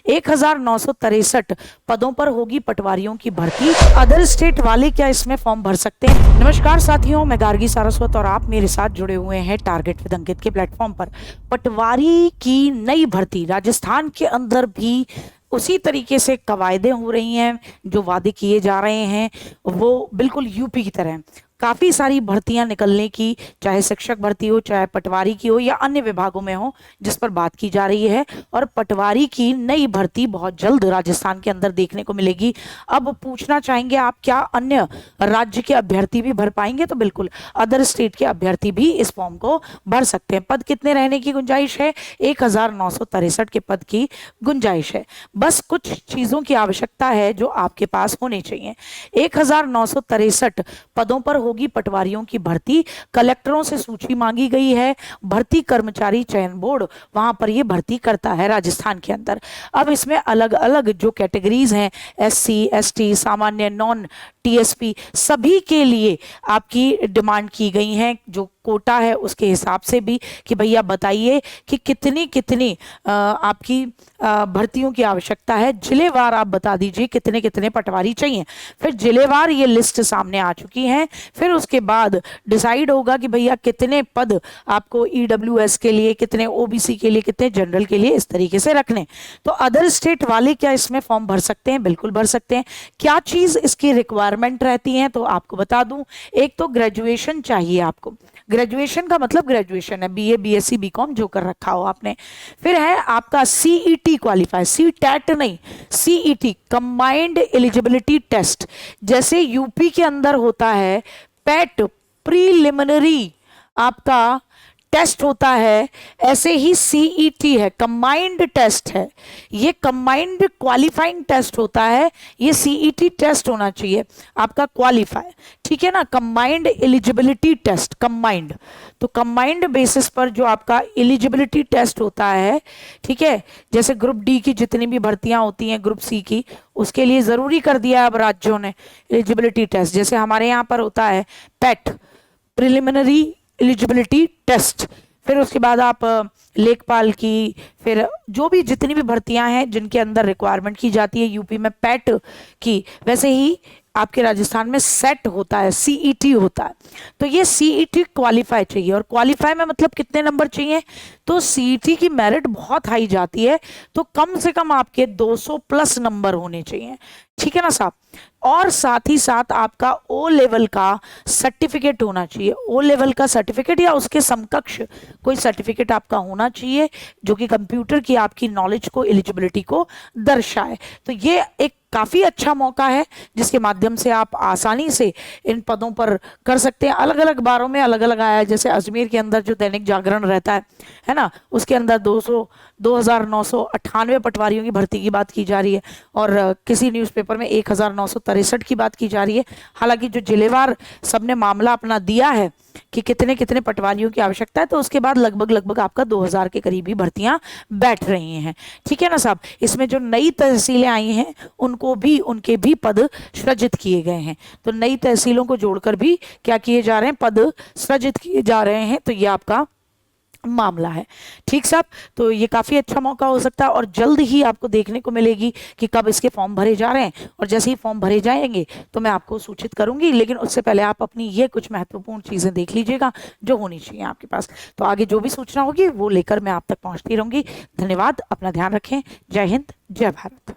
1963 पदों पर होगी पटवारियों की भर्ती। अदर स्टेट वाले क्या इसमें फॉर्म भर सकते हैं? नमस्कार साथियों, मैं गार्गी सारस्वत और आप मेरे साथ जुड़े हुए हैं टारगेट विद अंकित के प्लेटफॉर्म पर। पटवारी की नई भर्ती राजस्थान के अंदर भी उसी तरीके से कवायदे हो रही हैं, जो वादे किए जा रहे हैं वो बिल्कुल यूपी की तरह काफ़ी सारी भर्तियां निकलने की, चाहे शिक्षक भर्ती हो, चाहे पटवारी की हो या अन्य विभागों में हो, जिस पर बात की जा रही है। और पटवारी की नई भर्ती बहुत जल्द राजस्थान के अंदर देखने को मिलेगी। अब पूछना चाहेंगे आप, क्या अन्य राज्य के अभ्यर्थी भी भर पाएंगे? तो बिल्कुल, अदर स्टेट के अभ्यर्थी भी इस फॉर्म को भर सकते हैं। पद कितने रहने की गुंजाइश है? 1963 के पद की गुंजाइश है। बस कुछ चीज़ों की आवश्यकता है जो आपके पास होने चाहिए। 1963 पदों पर होगी पटवारियों की भर्ती। कलेक्टरों से सूची मांगी गई है। भर्ती कर्मचारी चयन बोर्ड वहां पर यह भर्ती करता है राजस्थान के अंदर। अब इसमें अलग अलग जो कैटेगरीज हैं, SC ST, सामान्य, नॉन TSP, सभी के लिए आपकी डिमांड की गई है। जो कोटा है उसके हिसाब से भी कि भैया बताइए कि कितनी कितनी आपकी भर्तियों की आवश्यकता है। जिलेवार आप बता दीजिए कितने कितने पटवारी चाहिए। फिर जिलेवार ये लिस्ट सामने आ चुकी है। फिर उसके बाद डिसाइड होगा कि भैया कितने पद आपको EWS के लिए, कितने OBC के लिए, कितने जनरल के लिए, इस तरीके से रखने। तो अदर स्टेट वाले क्या इसमें फॉर्म भर सकते हैं? बिल्कुल भर सकते हैं। क्या चीज इसकी रिक्वायरमेंट रहती है तो आपको बता दूं, एक तो ग्रेजुएशन चाहिए आपको। ग्रेजुएशन का मतलब ग्रेजुएशन है, BA BSc BCom जो कर रखा हो आपने। फिर है आपका CET क्वालिफाई, CTET नहीं, CET कंबाइंड एलिजिबिलिटी टेस्ट। जैसे यूपी के अंदर होता है पैट प्रीलिमिनरी आपका टेस्ट होता है, ऐसे ही CET है, कंबाइंड टेस्ट है। ये कंबाइंड क्वालिफाइंग टेस्ट होता है। ये CET टेस्ट होना चाहिए आपका क्वालिफाई, ठीक है ना। कंबाइंड एलिजिबिलिटी टेस्ट, कंबाइंड, तो कंबाइंड बेसिस पर जो आपका एलिजिबिलिटी टेस्ट होता है, ठीक है। जैसे ग्रुप D की जितनी भी भर्तियां होती हैं, ग्रुप C की, उसके लिए जरूरी कर दिया अब राज्यों ने एलिजिबिलिटी टेस्ट। जैसे हमारे यहाँ पर होता है पैट, प्रिलिमिनरी एलिजिबिलिटी टेस्ट। फिर उसके बाद आप लेखपाल की, फिर जो भी जितनी भी भर्तियां हैं जिनके अंदर रिक्वायरमेंट की जाती है यूपी में पैट की, वैसे ही आपके राजस्थान में सेट होता है, CET होता है। तो ये CET क्वालिफाई चाहिए। और क्वालिफाई में मतलब कितने नंबर चाहिए? तो CET की मेरिट बहुत हाई जाती है, तो कम से कम आपके 200 प्लस नंबर होने चाहिए, ठीक है ना साहब। और साथ ही साथ आपका O लेवल का सर्टिफिकेट होना चाहिए। O लेवल का सर्टिफिकेट या उसके समकक्ष कोई सर्टिफिकेट आपका होना चाहिए जो कि कंप्यूटर की आपकी नॉलेज को, एलिजिबिलिटी को दर्शाए। तो ये एक काफ़ी अच्छा मौका है जिसके माध्यम से आप आसानी से इन पदों पर कर सकते हैं। अलग अलग बारों में अलग अलग आया है। जैसे अजमेर के अंदर जो दैनिक जागरण रहता है ना, उसके अंदर 2998 पटवारियों की भर्ती की बात की जा रही है। और किसी न्यूज़पेपर में 1963 की बात की जा रही है। हालांकि जो जिलेवार सबने मामला अपना दिया है कि कितने कितने पटवारियों की आवश्यकता है, तो उसके बाद लगभग लगभग आपका 2000 के करीब ही भर्तियां बैठ रही हैं, ठीक है ना साहब। इसमें जो नई तहसीलें आई हैं उनके भी पद सृजित किए गए हैं। तो नई तहसीलों को जोड़कर भी क्या किए जा रहे हैं? पद सृजित किए जा रहे हैं। तो ये आपका मामला है, ठीक साहब। तो ये काफ़ी अच्छा मौका हो सकता है और जल्द ही आपको देखने को मिलेगी कि कब इसके फॉर्म भरे जा रहे हैं। और जैसे ही फॉर्म भरे जाएंगे तो मैं आपको सूचित करूंगी, लेकिन उससे पहले आप अपनी ये कुछ महत्वपूर्ण चीज़ें देख लीजिएगा जो होनी चाहिए आपके पास। तो आगे जो भी सूचना होगी वो लेकर मैं आप तक पहुँचती रहूँगी। धन्यवाद, अपना ध्यान रखें। जय हिंद, जय भारत।